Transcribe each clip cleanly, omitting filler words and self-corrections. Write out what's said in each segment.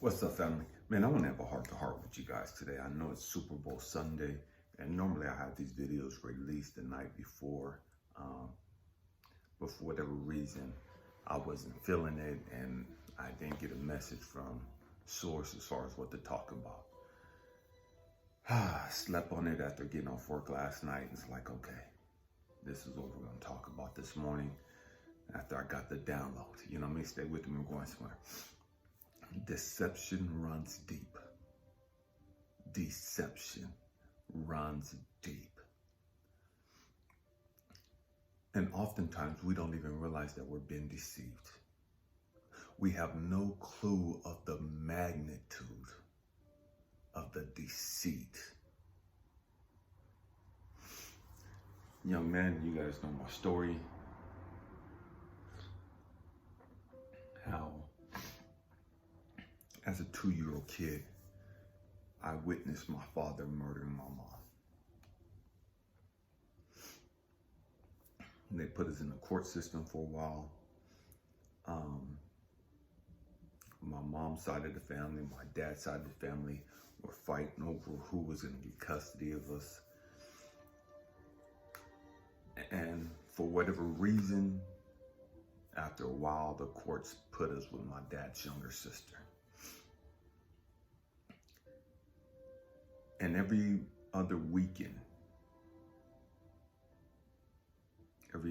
What's up, family? Man, I want to have a heart-to-heart with you guys today. I know it's Super Bowl Sunday, and normally I have these videos released the night before, but for whatever reason, I wasn't feeling it, and I didn't get a message from source as far as what to talk about. I slept on it after getting off work last night, and it's like, okay, this is what we're going to talk about this morning after I got the download. You know what I mean? Stay with me, we're going somewhere. Deception runs deep. Deception runs deep. And oftentimes we don't even realize that we're being deceived. We have no clue of the magnitude of the deceit. Young man, you guys know my story. How as a 2-year-old kid, I witnessed my father murdering my mom. And they put us in the court system for a while. My mom's side of the family, my dad's side of the family were fighting over who was going to get custody of us. And for whatever reason, after a while, the courts put us with my dad's younger sister. And every other weekend, we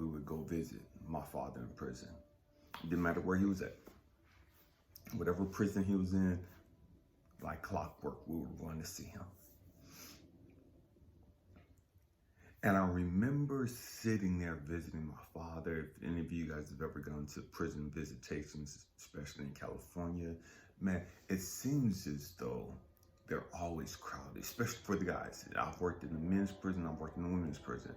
would go visit my father in prison. It didn't matter where he was at. Whatever prison he was in, like clockwork, we were going to see him. And I remember sitting there visiting my father. If any of you guys have ever gone to prison visitations, especially in California, man, it seems as though they're always crowded, especially for the guys. I've worked in the men's prison, I've worked in the women's prison.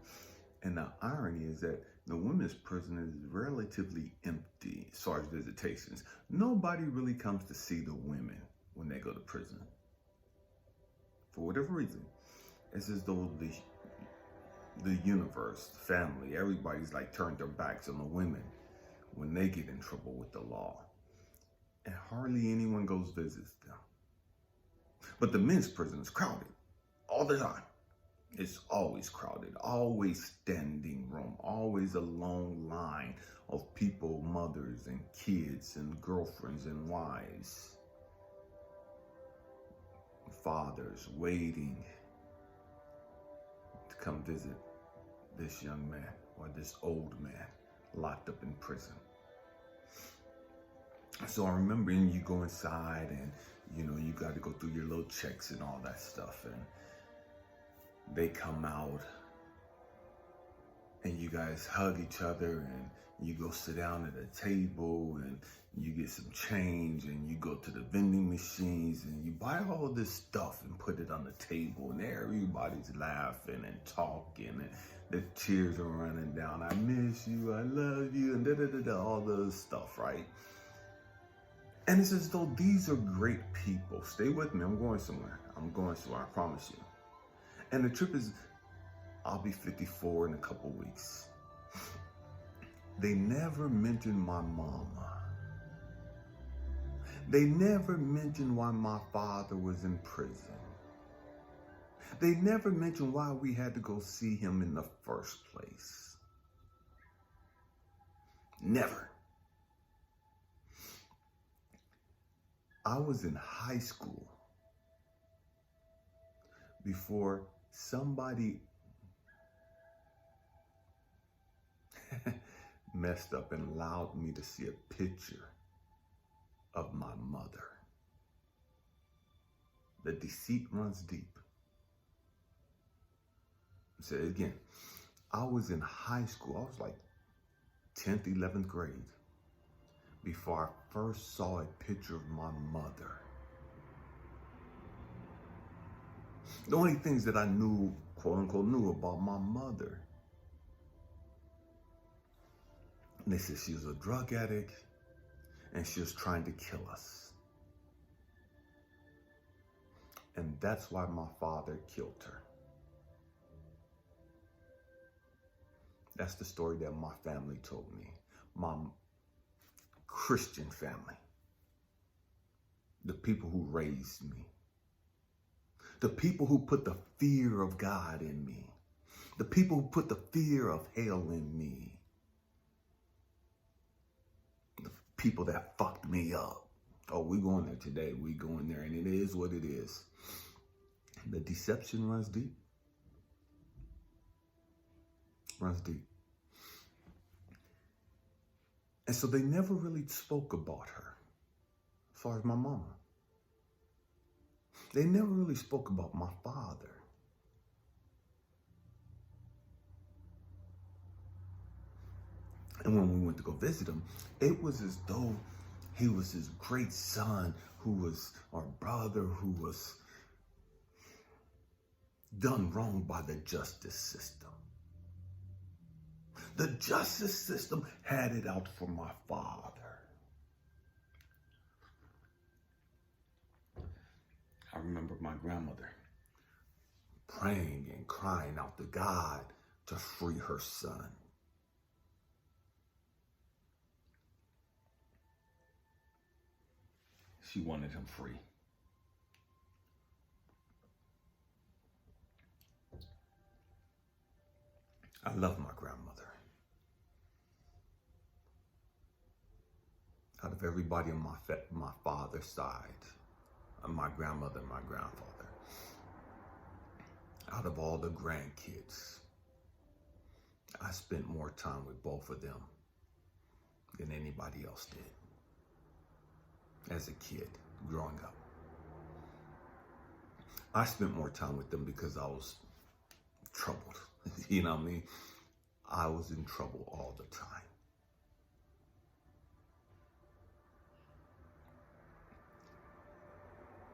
And the irony is that the women's prison is relatively empty as far as visitations. Nobody really comes to see the women when they go to prison. For whatever reason, it's as though the universe, the family, everybody's like turned their backs on the women when they get in trouble with the law. And hardly anyone goes visits them. But the men's prison is crowded all the time. It's always crowded, always standing room, always a long line of people, mothers and kids and girlfriends and wives, fathers waiting to come visit this young man or this old man locked up in prison. So I remember you go inside and you got to go through your little checks and all that stuff, and they come out and you guys hug each other and you go sit down at a table and you get some change and you go to the vending machines and you buy all this stuff and put it on the table, and everybody's laughing and talking and the tears are running down. I miss you, I love you, and all this stuff, right? And it's as though these are great people. Stay with me, I'm going somewhere, I promise you. And the trip is, I'll be 54 in a couple weeks. They never mentioned my mama. They never mentioned why my father was in prison. They never mentioned why we had to go see him in the first place. Never. I was in high school before somebody messed up and allowed me to see a picture of my mother. The deceit runs deep. I'll say it again. I was in high school. I was like 10th, 11th grade before I first saw a picture of my mother. The only things that I knew, quote unquote, knew about my mother. And they said she was a drug addict and she was trying to kill us. And that's why my father killed her. That's the story that my family told me. My Christian family. the people who raised me, the people who put the fear of God in me, the people who put the fear of hell in me, the people that fucked me up. Oh, we going there today. We going there, and it is what it is. The deception runs deep. Runs deep. And so they never really spoke about her, as far as my mama. They never really spoke about my father. And when we went to go visit him, it was as though he was his great son who was our brother, who was done wrong by the justice system. The justice system had it out for my father. I remember my grandmother praying and crying out to God to free her son. She wanted him free. I love my grandmother. Out of everybody on my father's side, my grandmother and my grandfather, out of all the grandkids, I spent more time with both of them than anybody else did as a kid growing up. I spent more time with them because I was troubled. You know what I mean? I was in trouble all the time.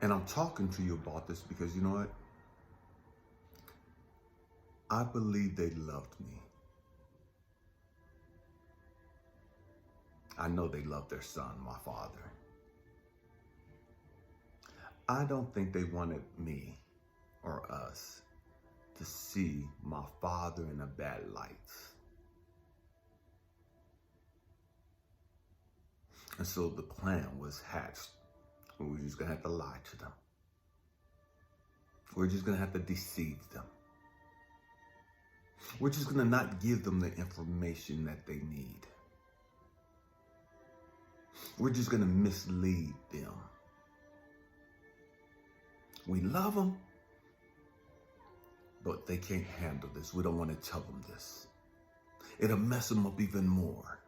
And I'm talking to you about this because you know what? I believe they loved me. I know they loved their son, my father. I don't think they wanted me or us to see my father in a bad light. And so the plan was hatched. We're just going to have to lie to them. We're just going to have to deceive them. We're just going to not give them the information that they need. We're just going to mislead them. We love them, but they can't handle this. We don't want to tell them this. It'll mess them up even more.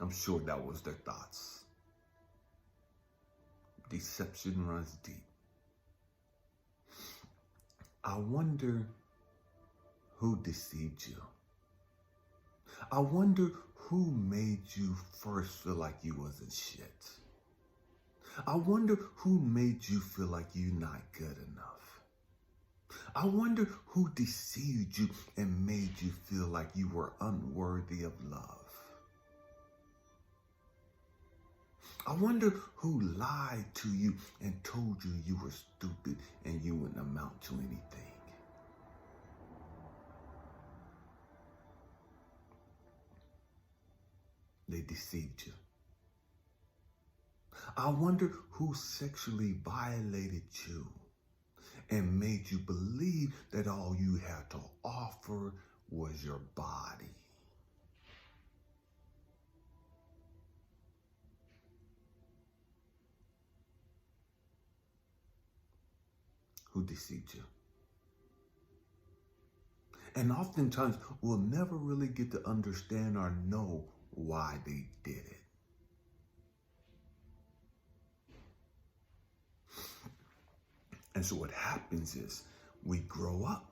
I'm sure that was their thoughts. Deception runs deep. I wonder who deceived you. I wonder who made you first feel like you wasn't shit. I wonder who made you feel like you're not good enough. I wonder who deceived you and made you feel like you were unworthy of love. I wonder who lied to you and told you you were stupid and you wouldn't amount to anything. They deceived you. I wonder who sexually violated you and made you believe that all you had to offer was your body. Who deceived you? And oftentimes we'll never really get to understand or know why they did it. And so what happens is we grow up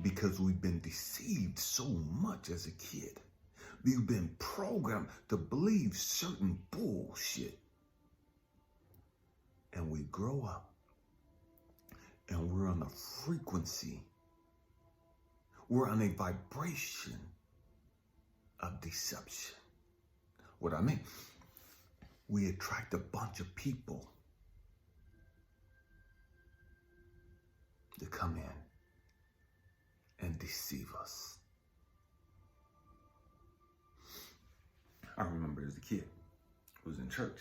because we've been deceived so much as a kid. We've been programmed to believe certain bullshit. And we grow up and we're on a frequency. We're on a vibration of deception. What I mean, we attract a bunch of people to come in and deceive us. I remember as a kid, I was in church,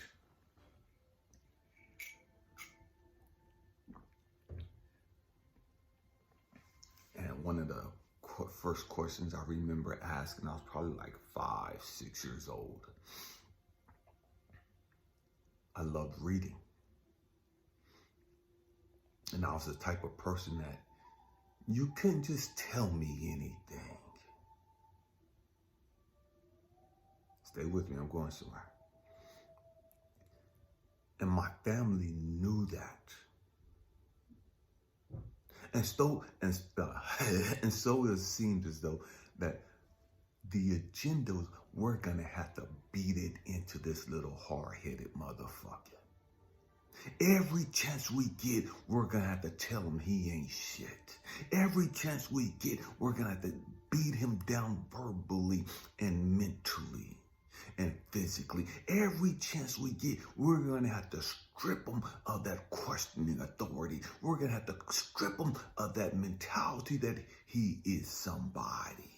one of the first questions I remember asking, I was probably like 5, 6 years old. I loved reading. And I was the type of person that you couldn't just tell me anything. Stay with me, I'm going somewhere. And my family knew that. And so it seemed as though that the agendas were gonna have to beat it into this little hard-headed motherfucker. Every chance we get, we're gonna have to tell him he ain't shit. Every chance we get, we're gonna have to beat him down verbally and mentally and physically. Every chance we get, we're gonna have to strip him of that questioning authority. We're gonna have to strip him of that mentality that he is somebody.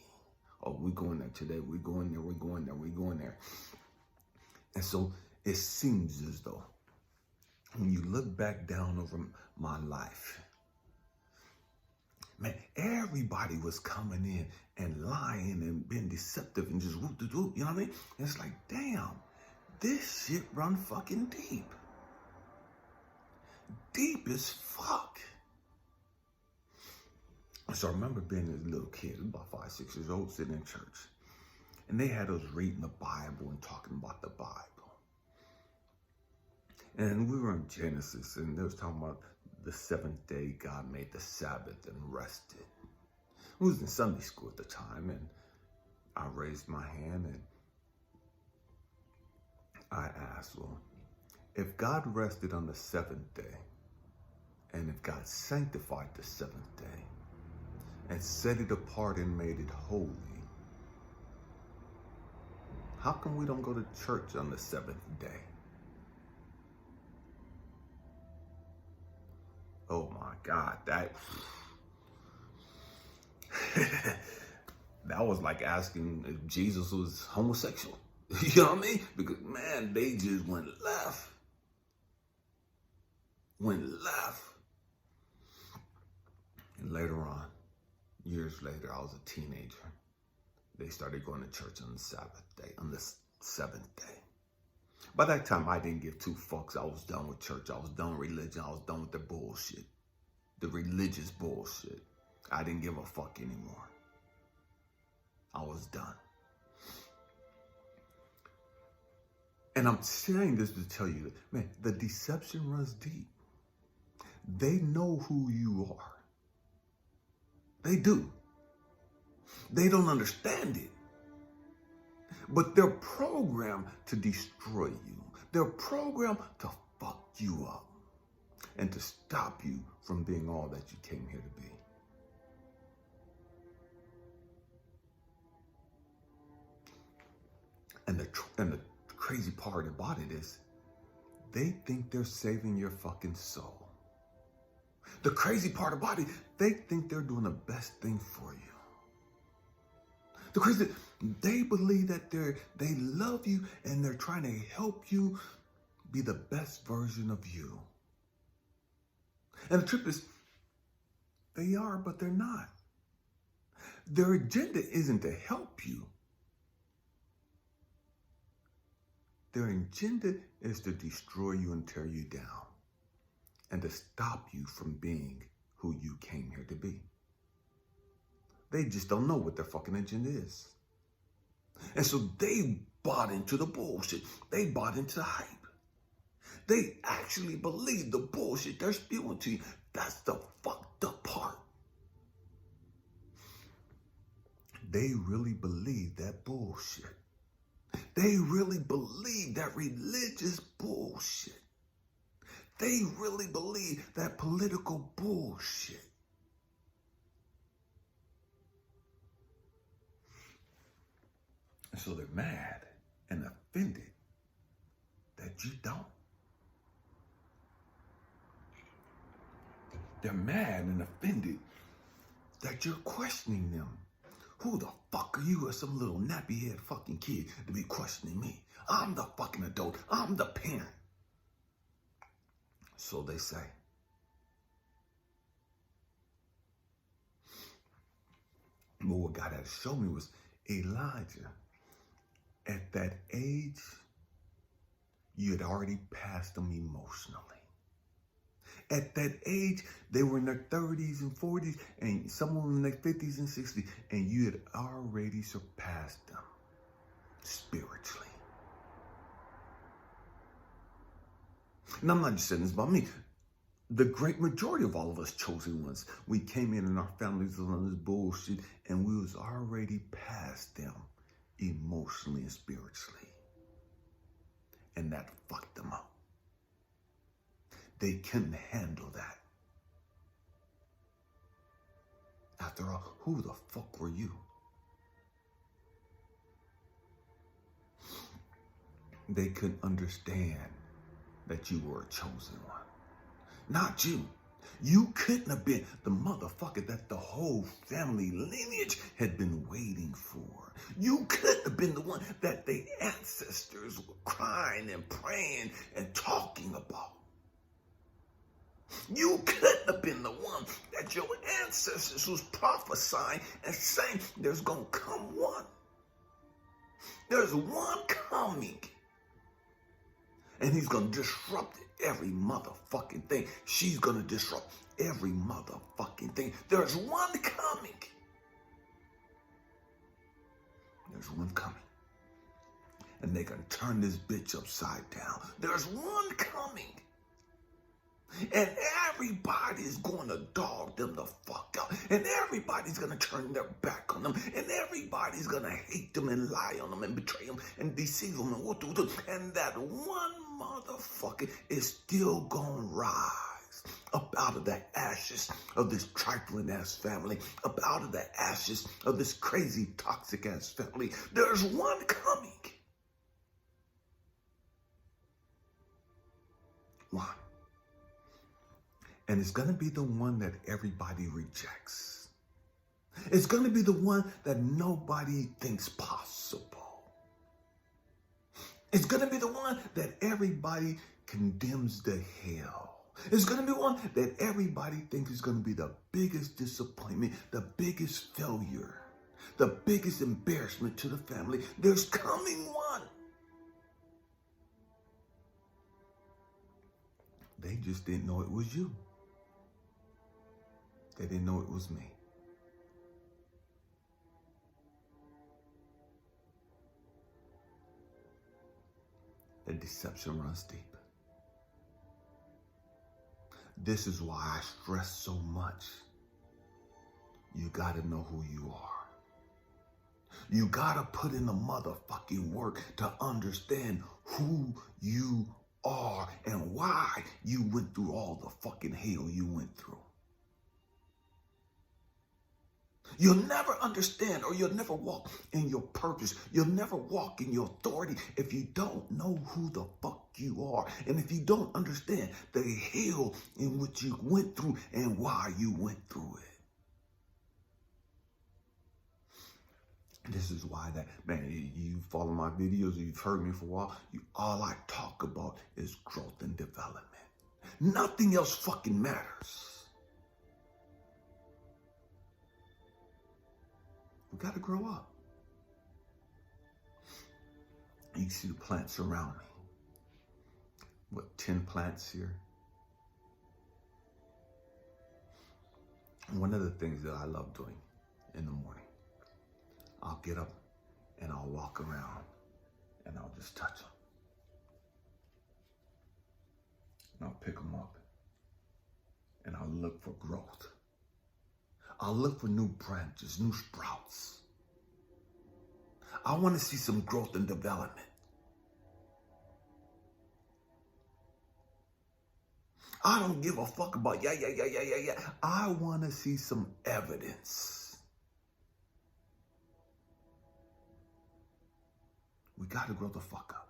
Oh, we're going there today. We're going there. We're going there. We're going there. And so it seems as though when you look back down over my life, man, everybody was coming in and lying and being deceptive and just whoop, you know what I mean? And it's like, damn, this shit run fucking deep. Deep as fuck. So I remember being a little kid, about 5, 6 years old, sitting in church. And they had us reading the Bible and talking about the Bible. And we were in Genesis, and they was talking about the seventh day God made the Sabbath and rested. We was in Sunday school at the time, and I raised my hand and I asked, well, if God rested on the seventh day, and if God sanctified the seventh day, and set it apart and made it holy, how come we don't go to church on the seventh day? Oh my God, that was like asking if Jesus was homosexual. You know what I mean? Because man, they just went left. And later on, years later, I was a teenager. They started going to church on the Sabbath day, on the seventh day. By that time, I didn't give two fucks. I was done with church. I was done with religion. I was done with the bullshit. The religious bullshit. I didn't give a fuck anymore. I was done. And I'm saying this to tell you, man, the deception runs deep. They know who you are. They do. They don't understand it. But they're programmed to destroy you. They're programmed to fuck you up and to stop you from being all that you came here to be. And the crazy part about it is they think they're saving your fucking soul. The crazy part about it, they think they're doing the best thing for you. They believe that they love you and they're trying to help you be the best version of you. And the truth is, they are, but they're not. Their agenda isn't to help you. Their agenda is to destroy you and tear you down and to stop you from being who you came here to be. They just don't know what their fucking agenda is. And so they bought into the bullshit. They bought into the hype. They actually believe the bullshit they're spewing to you. That's the fucked up part. They really believe that bullshit. They really believe that religious bullshit. They really believe that political bullshit. And so they're mad and offended that you don't. They're mad and offended that you're questioning them. Who the fuck are you, as some little nappy head fucking kid, to be questioning me? I'm the fucking adult. I'm the parent. So they say. But what God had to show me was, Elijah, at that age, you had already passed them emotionally. At that age, they were in their 30s and 40s, and some of them in their 50s and 60s, and you had already surpassed them spiritually. And I'm not just saying this about me. The great majority of all of us chosen ones, we came in and our families was on this bullshit, and we was already past them emotionally and spiritually. And that fucked them up. They couldn't handle that. After all, who the fuck were you? They couldn't understand that you were a chosen one. Not you. You couldn't have been the motherfucker that the whole family lineage had been waiting for. You couldn't have been the one that the ancestors were crying and praying and talking about. You couldn't have been the one that your ancestors was prophesying and saying, there's going to come one. There's one coming. And he's going to disrupt every motherfucking thing. She's going to disrupt every motherfucking thing. There's one coming. There's one coming. And they can turn this bitch upside down. There's one coming. And everybody's going to dog them the fuck out. And everybody's going to turn their back on them. And everybody's going to hate them and lie on them and betray them and deceive them and what to do. And that one motherfucker is still going to rise up out of the ashes of this trifling ass family, up out of the ashes of this crazy toxic ass family. There's one coming. One. And it's going to be the one that everybody rejects. It's going to be the one that nobody thinks possible. It's going to be the one that everybody condemns to hell. It's going to be one that everybody thinks is going to be the biggest disappointment, the biggest failure, the biggest embarrassment to the family. There's coming one. They just didn't know it was you. They didn't know it was me. The deception runs deep. This is why I stress so much. You gotta know who you are. You gotta put in the motherfucking work to understand who you are and why you went through all the fucking hell you went through. You'll never understand, or you'll never walk in your purpose. You'll never walk in your authority if you don't know who the fuck you are. And if you don't understand the hell in which you went through and why you went through it. This is why that, man, you follow my videos, you've heard me for a while, all I talk about is growth and development. Nothing else fucking matters. We got to grow up. You see the plants around me. What, 10 plants here? One of the things that I love doing in the morning, I'll get up and I'll walk around and I'll just touch them. And I'll pick them up and I'll look for growth. I'll look for new branches, new sprouts. I want to see some growth and development. I don't give a fuck about yeah. I want to see some evidence. We got to grow the fuck up.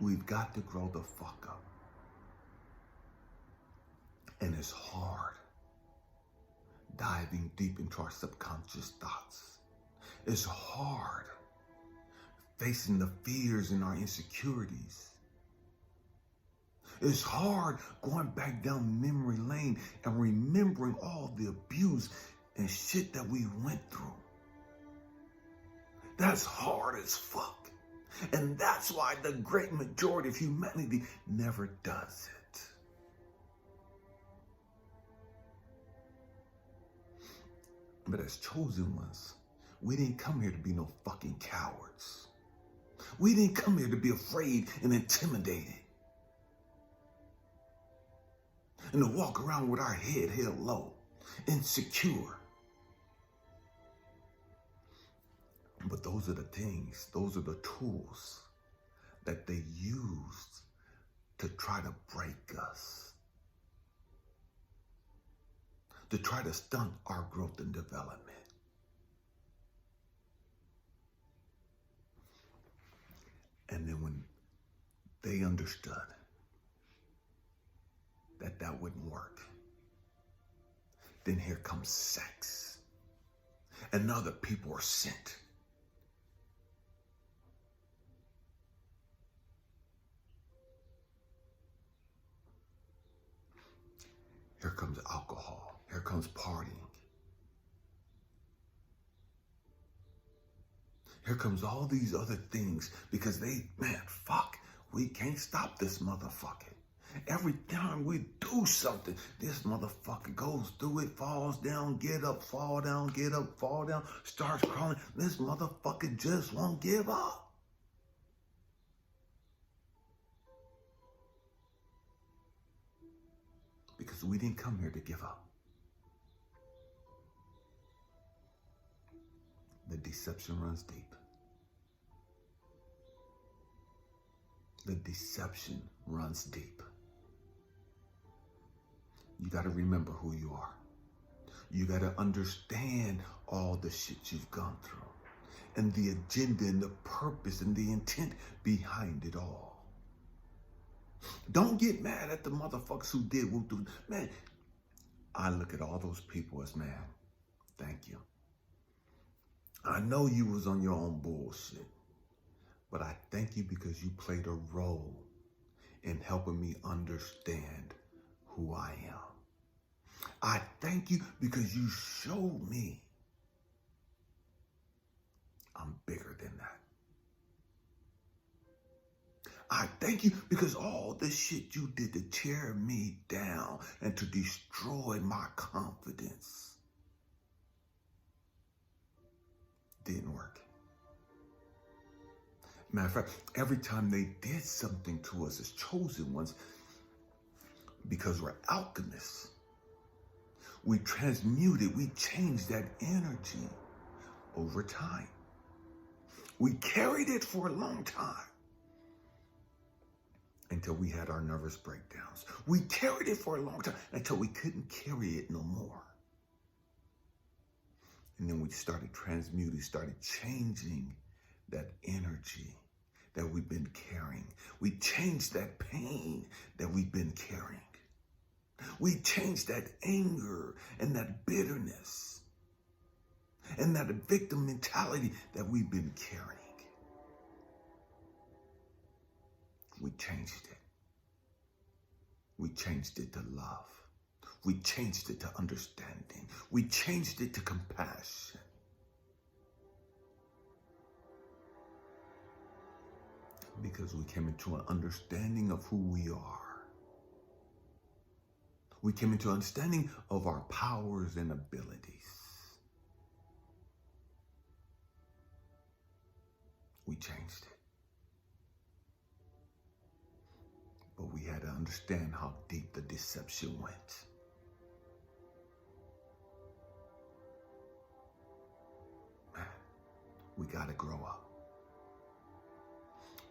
We've got to grow the fuck up. And it's hard diving deep into our subconscious thoughts. It's hard facing the fears and our insecurities. It's hard going back down memory lane and remembering all the abuse and shit that we went through. That's hard as fuck. And that's why the great majority of humanity never does it. But as chosen ones, we didn't come here to be no fucking cowards. We didn't come here to be afraid and intimidated. And to walk around with our head held low, insecure. But those are the things, those are the tools that they used to try to break us, to try to stunt our growth and development. And then when they understood that that wouldn't work, then here comes sex. And other people are sent. Here comes alcohol. Here comes partying. Here comes all these other things because we can't stop this motherfucker. Every time we do something, this motherfucker goes through it, falls down, get up, fall down, get up, fall down, starts crawling. This motherfucker just won't give up. Because we didn't come here to give up. The deception runs deep. The deception runs deep. You got to remember who you are. You got to understand all the shit you've gone through and the agenda and the purpose and the intent behind it all. Don't get mad at the motherfuckers who did what do. Man, I look at all those people as, man, thank you. I know you was on your own bullshit, but I thank you because you played a role in helping me understand who I am. I thank you because you showed me I'm bigger than that. I thank you because all the shit you did to tear me down and to destroy my confidence didn't work. Matter of fact, every time they did something to us as chosen ones, because we're alchemists, we transmuted, we changed that energy over time. We carried it for a long time until we had our nervous breakdowns. We carried it for a long time until we couldn't carry it no more. And then we started transmuting, started changing that energy that we've been carrying. We changed that pain that we've been carrying. We changed that anger and that bitterness and that victim mentality that we've been carrying. We changed it. We changed it to love. We changed it to understanding. We changed it to compassion. Because we came into an understanding of who we are. We came into understanding of our powers and abilities. We changed it. But we had to understand how deep the deception went. Man, we got to grow up.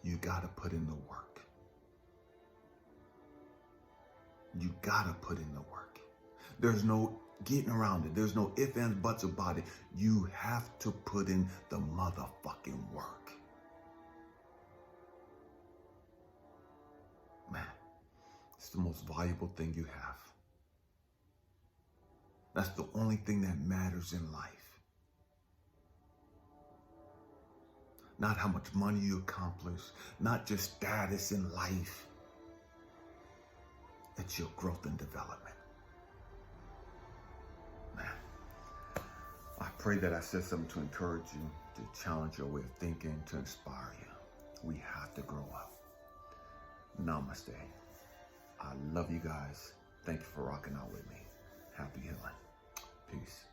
You got to put in the work. You got to put in the work. There's no getting around it. There's no ifs, ands, buts about it. You have to put in the motherfucking work. Man, it's the most valuable thing you have. That's the only thing that matters in life. Not how much money you accomplish, not just status in life. It's your growth and development. Man, pray that I said something to encourage you, to challenge your way of thinking, to inspire you. We have to grow up. Namaste. I love you guys. Thank you for rocking out with me. Happy healing. Peace.